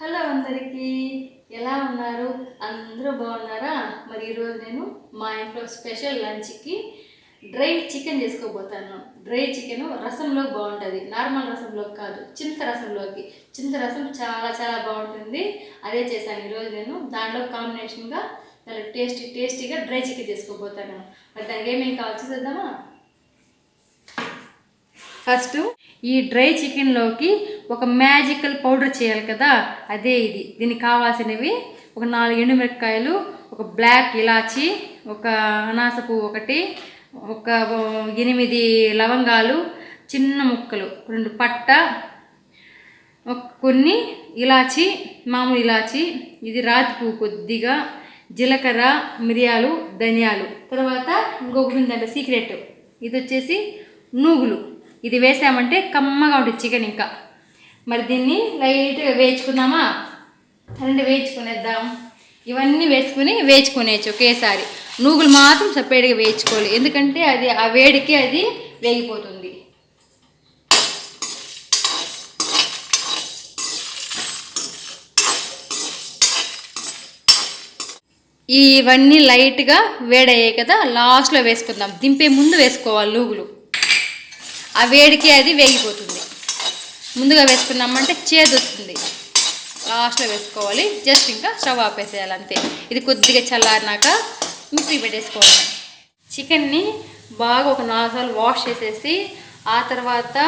Hello అందరికీ, ఎలా ఉన్నారు? అందరూ బాగున్నారా? మరి ఈరోజు నేను మా ఇంట్లో స్పెషల్ లంచ్కి డ్రై చికెన్ చేసుకోబోతాను. డ్రై చికెన్ రసంలో బాగుంటుంది, నార్మల్ రసంలో కాదు, చింత రసంలోకి. చింత రసం చాలా చాలా బాగుంటుంది. అదే చేశాను ఈరోజు నేను. దాంట్లో కాంబినేషన్గా చాలా టేస్టీగా డ్రై చికెన్ చేసుకోబోతాను. మరి దానికి ఏమేమి కావాలి చూద్దామా? ఫస్ట్ ఈ డ్రై చికెన్లోకి ఒక మ్యాజికల్ పౌడర్ చేయాలి కదా, అదే ఇది. దీనికి కావాల్సినవి ఒక 4 ఎండుమిరపకాయలు, ఒక బ్లాక్ ఇలాచి, ఒక అనాస పువ్వు ఒకటి, ఒక 8 లవంగాలు చిన్న ముక్కలు, 2 పట్ట, కొన్ని ఇలాచి, మామూలు ఇలాచి, ఇది రాతి పువ్వు కొద్దిగా, జీలకర్ర, మిరియాలు, ధనియాలు. తర్వాత ఇంకొకటి ఉందంటే సీక్రెట్, ఇది వచ్చేసి నూగులు. ఇది వేసామంటే కమ్మగా ఉంటుంది చికెన్. ఇంకా మరి దీన్ని లైట్గా వేయించుకుందామా? వేయించుకునేద్దాం. ఇవన్నీ వేయించుకునేచ్చు ఒకేసారి. నూగులు మాత్రం సపరేట్గా వేయించుకోవాలి, ఎందుకంటే అది ఆ వేడికి అది వేగిపోతుంది. ఇవన్నీ లైట్గా వేడయ్యాయి కదా, లాస్ట్లో వేసుకుందాం. దింపే ముందు వేసుకోవాలి నూగులు, ఆ వేడికి అది వేగిపోతుంది. ముందుగా వేసుకున్నామంటే చేదు వస్తుంది. లాస్ట్లో వేసుకోవాలి. జస్ట్ ఇంకా స్టవ్ ఆపేసేయాలి అంతే. ఇది కొద్దిగా చల్లారినాక మిక్సీ పెట్టేసుకోవాలి. చికెన్ని బాగా ఒక 4 సార్లు వాష్ చేసేసి, ఆ తర్వాత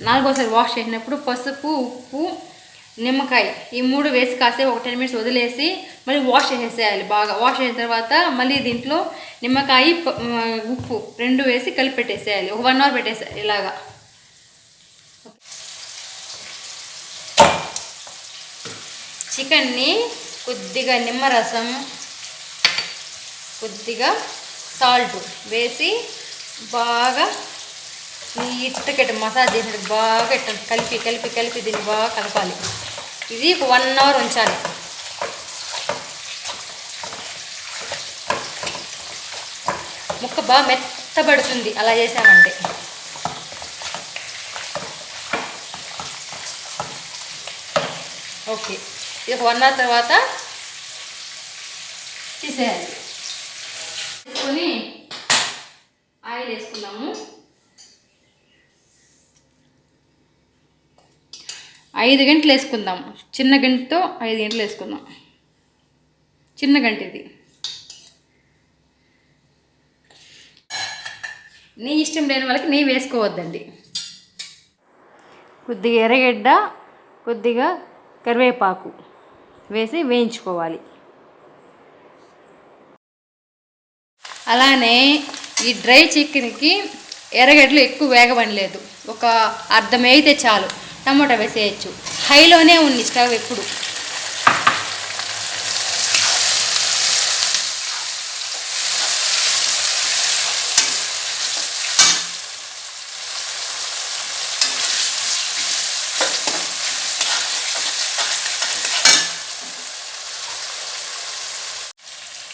4వసారి వాష్ చేసినప్పుడు పసుపు, ఉప్పు, నిమ్మకాయ ఈ 3 వేసి కాసేపు ఒక 10 మినిట్స్ వదిలేసి మళ్ళీ వాష్ చేసేసేయాలి. బాగా వాష్ అయిన తర్వాత మళ్ళీ దీంట్లో నిమ్మకాయ, ఉప్పు 2 వేసి కలిపి పెట్టేసేయాలి. ఒక 1 అవర్ పెట్టేసేయాలి ఇలాగా. చికెన్ని కొద్దిగా నిమ్మరసం, కొద్దిగా సాల్ట్ వేసి బాగా నీట్గా మసాజ్ చేసినట్టు బాగా కలిపి దీన్ని బాగా కలపాలి. ఇది ఒక 1 అవర్ ఉంచాలి. ముక్క బాగా మెత్తబడుతుంది అలా చేసామంటే. ఓకే, ఇది ఒక 1 అవర్ తర్వాత తీసేయాలి. తీసుకొని ఆయిల్ వేసుకున్నాము. 5 గంటలు వేసుకుందాం. చిన్న గంటతో 5 గంటలు వేసుకుందాం. చిన్న గంట ఇది. నెయ్యి ఇష్టం లేని వాళ్ళకి నెయ్యి వేసుకోవద్దండి. కొద్దిగా ఎర్రగడ్డ, కొద్దిగా కరివేపాకు వేసి వేయించుకోవాలి. అలానే ఈ డ్రై చికెన్కి ఎర్రగడ్డలు ఎక్కువ వేగవనలేదు, ఒక అర్ధం వేయితే చాలు. టమోటా వేసేయచ్చు. హైలోనే ఉంది స్టవ్ ఎప్పుడు.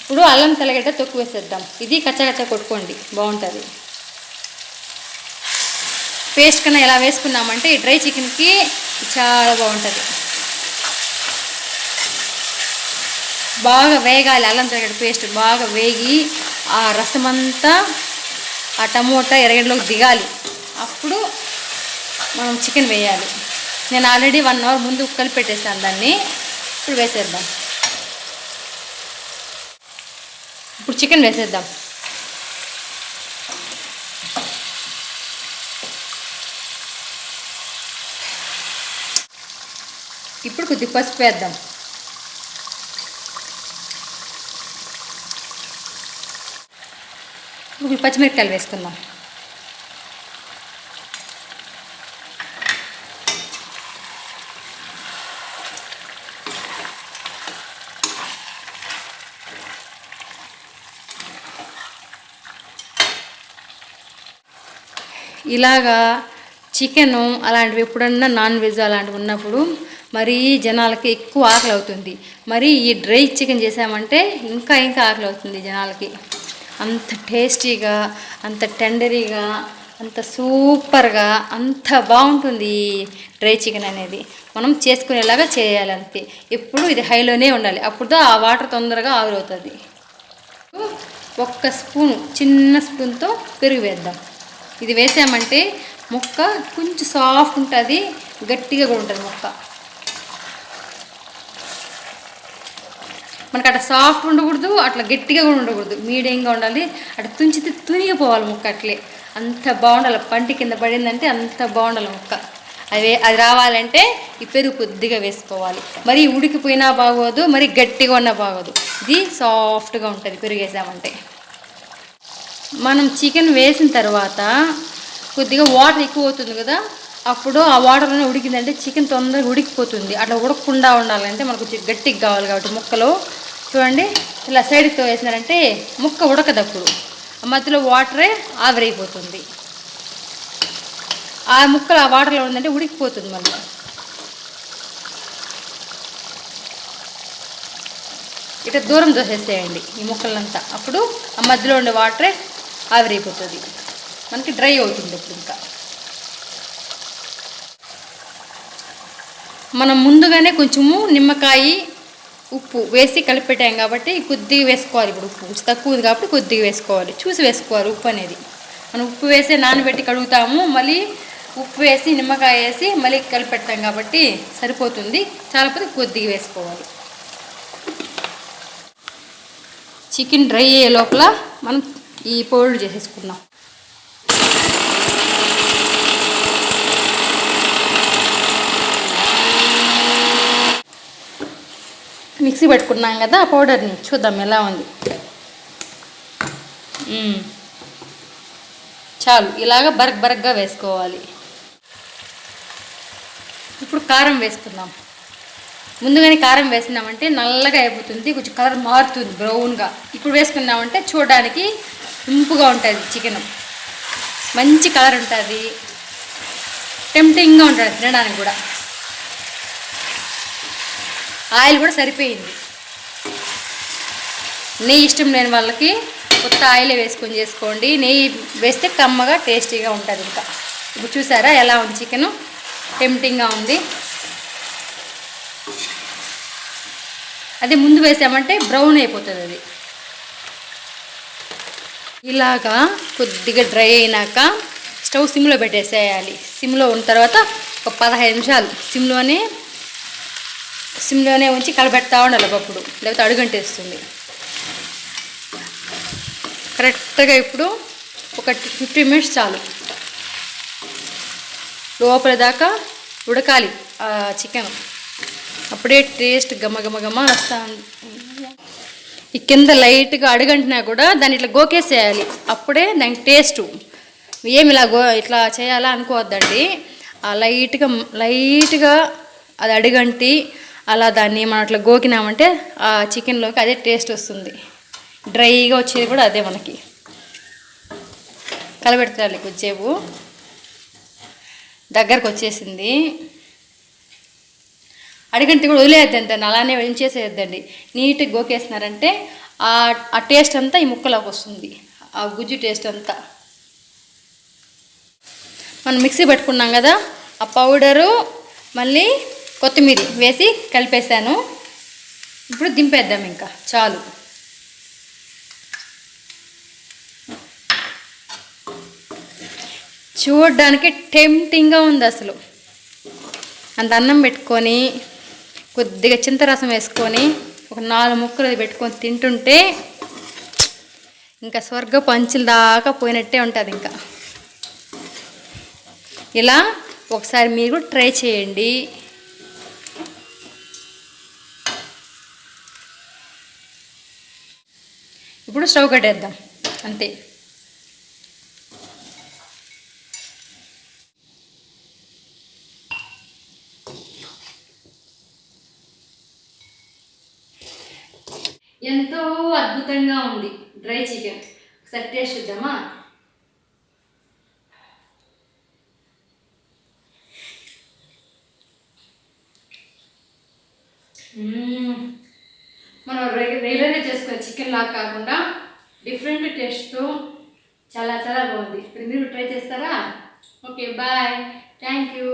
ఇప్పుడు అల్లం తెల్లగడ్డ తొక్కు వేసేద్దాం. ఇది కచ్చకచ్చ కొట్టుకోండి, బాగుంటుంది. పేస్ట్ కన్నా ఎలా వేసుకున్నామంటే ఈ డ్రై చికెన్కి చాలా బాగుంటుంది. బాగా వేగాలి. అల్లం తెల్లగడ్డ పేస్ట్ బాగా వేగి ఆ రసమంతా ఆ టమోటా ఎర్రగడ్డలోకి దిగాలి. అప్పుడు మనం చికెన్ వేయాలి. నేను ఆల్రెడీ 1 అవర్ ముందు కలిపి పెట్టేసాను దాన్ని. ఇప్పుడు వేసేద్దాం. ఇప్పుడు చికెన్ వేసేద్దాం. ఇప్పుడు కొద్దిగా పసుపు వేద్దాం. ఇప్పుడు పచ్చిమిరపకాయలు వేసుకుందాం. ఇలాగా చికెను అలాంటివి ఎప్పుడన్నా నాన్ వెజ్ అలాంటివి ఉన్నప్పుడు మరీ జనాలకి ఎక్కువ ఆకలి అవుతుంది. మరి ఈ డ్రై చికెన్ చేసామంటే ఇంకా ఆకలి అవుతుంది జనాలకి. అంత టేస్టీగా, అంత టెండరీగా, అంత సూపర్గా అంత బాగుంటుంది ఈ డ్రై చికెన్ అనేది. మనం చేసుకునేలాగా చేయాలి అంతే. ఎప్పుడు ఇది హైలోనే ఉండాలి, అప్పుడు ఆ వాటర్ తొందరగా ఆవిరవుతుంది. ఒక్క స్పూను, చిన్న స్పూన్తో పెరుగు వేద్దాం. ఇది వేసామంటే ముక్క కొంచెం సాఫ్ట్ ఉంటుంది, గట్టిగా కూడా ఉంటుంది ముక్క. మనకు అట్లా సాఫ్ట్ ఉండకూడదు, అట్లా గట్టిగా కూడా ఉండకూడదు, మీడియంగా ఉండాలి. అట్లా తుంచితే తునిగిపోవాలి ముక్క, అట్లే అంత బాగుండాలి. పంటి కింద పడిందంటే అంత బాగుండాలి ముక్క. అది రావాలంటే ఈ పెరుగు కొద్దిగా వేసుకోవాలి. మరి ఉడికిపోయినా బాగోదు, మరి గట్టిగా ఉన్నా బాగోదు. ఇది సాఫ్ట్గా ఉంటుంది పెరుగు వేసామంటే. మనం చికెన్ వేసిన తర్వాత కొద్దిగా వాటర్ ఎక్కువ అవుతుంది కదా, అప్పుడు ఆ వాటర్లోనే ఉడికిందంటే చికెన్ తొందరగా ఉడికిపోతుంది. అట్లా ఉడకకుండా ఉండాలంటే మనకు గట్టిగా కావాలి కాబట్టి ముక్కలు చూడండి ఇలా సైడ్తో వేసినారంటే ముక్క ఉడకదు. అప్పుడు ఆ మధ్యలో వాటరే ఆవిరైపోతుంది. ఆ ముక్కలు ఆ వాటర్లో ఉందంటే ఉడికిపోతుంది. మళ్ళీ ఇట్లా దూరం దోసేసేయండి ఈ ముక్కలంతా. అప్పుడు ఆ మధ్యలో ఉండే వాటరే ఆవిరైపోతుంది, మనకి డ్రై అవుతుంది. ఇప్పుడు ఇంకా మనం ముందుగానే కొంచెము నిమ్మకాయ ఉప్పు వేసి కలిపెట్టాం కాబట్టి కొద్దిగా వేసుకోవాలి. ఇప్పుడు ఉప్పు కొంచెం తక్కువ ఉంది కాబట్టి కొద్దిగా వేసుకోవాలి, చూసి వేసుకోవాలి. ఉప్పు అనేది మనం ఉప్పు వేసి నానబెట్టి కడుగుతాము, మళ్ళీ ఉప్పు వేసి నిమ్మకాయ వేసి మళ్ళీ కలిపెడతాం కాబట్టి సరిపోతుంది. చాలాపోతే కొద్దిగా వేసుకోవాలి. చికెన్ డ్రై అయ్యే లోపల మనం ఈ పౌడర్ చేసేసుకున్నాం. మిక్సీ పెట్టుకున్నాం కదా ఆ పౌడర్ని, చూద్దాం ఎలా ఉంది. చాలు, ఇలాగ బరగ్గా వేసుకోవాలి. ఇప్పుడు కారం వేసుకుందాం. ముందుగానే కారం వేసినామంటే నల్లగా అయిపోతుంది, కొంచెం కలర్ మారుతుంది బ్రౌన్గా. ఇప్పుడు వేసుకున్నామంటే చూడడానికి ఇంపుగా ఉంటుంది చికెన్, మంచి కలర్ ఉంటుంది, టెంప్టింగ్గా ఉంటుంది తినడానికి కూడా. ఆయిల్ కూడా సరిపోయింది. నెయ్యి ఇష్టం లేని వాళ్ళకి కొత్త ఆయిలే వేసుకొని చేసుకోండి. నెయ్యి వేస్తే కమ్మగా టేస్టీగా ఉంటుంది. ఇంకా ఇప్పుడు చూసారా ఎలా ఉంది చికెను, టెంప్టింగ్గా ఉంది. అదే ముందు వేసామంటే బ్రౌన్ అయిపోతుంది అది. ఇలాగా కొద్దిగా డ్రై అయినాక స్టవ్ సిమ్లో పెట్టేసేయాలి. సిమ్లో ఉన్న తర్వాత ఒక 15 నిమిషాలు సిమ్లోనే ఉంచి కలబెడతా ఉండాలి అప్పుడు, లేకపోతే అడుగంటేస్తుంది. కరెక్ట్గా ఇప్పుడు ఒక 15 మినిట్స్ చాలు. లోపల దాకా ఉడకాలి ఆ చికెన్, అప్పుడే టేస్ట్ గమ వస్తా ఉంది. ఈ కింద లైట్గా అడుగంటినా కూడా దాన్ని ఇట్లా గోకేసేయాలి, అప్పుడే దానికి టేస్టు. ఏమి ఇట్లా చేయాలా అనుకోవద్దండి. ఆ లైట్గా అది అడుగంటి అలా దాన్ని మనం అట్లా గోకినామంటే ఆ చికెన్లోకి అదే టేస్ట్ వస్తుంది. డ్రైగా వచ్చేది కూడా అదే. మనకి కలబెడతాలి కొద్దిసేపు. దగ్గరకు వచ్చేసింది. అడిగంటి కూడా వదిలేద్దండి, దాన్ని అలానే ఉంచేసేద్దండి. నీట్గా గోకేసినారంటే ఆ టేస్ట్ అంతా ఈ ముక్కలోకి వస్తుంది, ఆ గుజ్జు టేస్ట్ అంతా. మనం మిక్సీ పెట్టుకున్నాం కదా ఆ పౌడరు మళ్ళీ కొత్తిమీర వేసి కలిపేసాను. ఇప్పుడు దింపేద్దాం, ఇంకా చాలు. చూడడానికి టెంప్టింగ్గా ఉంది అసలు. అంత అన్నం పెట్టుకొని కొద్దిగా చింతరసం వేసుకొని ఒక 4 ముక్కలు అది పెట్టుకొని తింటుంటే ఇంకా స్వర్గపు అంచుల దాకా పోయినట్టే ఉంటుంది. ఇంకా ఇలా ఒకసారి మీరు ట్రై చేయండి. ఇప్పుడు స్టవ్ కట్టేద్దాం అంతే. ఎంతో అద్భుతంగా ఉంది డ్రై చికెన్. ఒకసారి టేస్ట్ చూద్దామా? మనం రెగ్యులర్గా చేసుకునే చికెన్ లాగా కాకుండా డిఫరెంట్ టేస్ట్తో చాలా చాలా బాగుంది. ఇప్పుడు మీరు ట్రై చేస్తారా? Okay bye, thank you.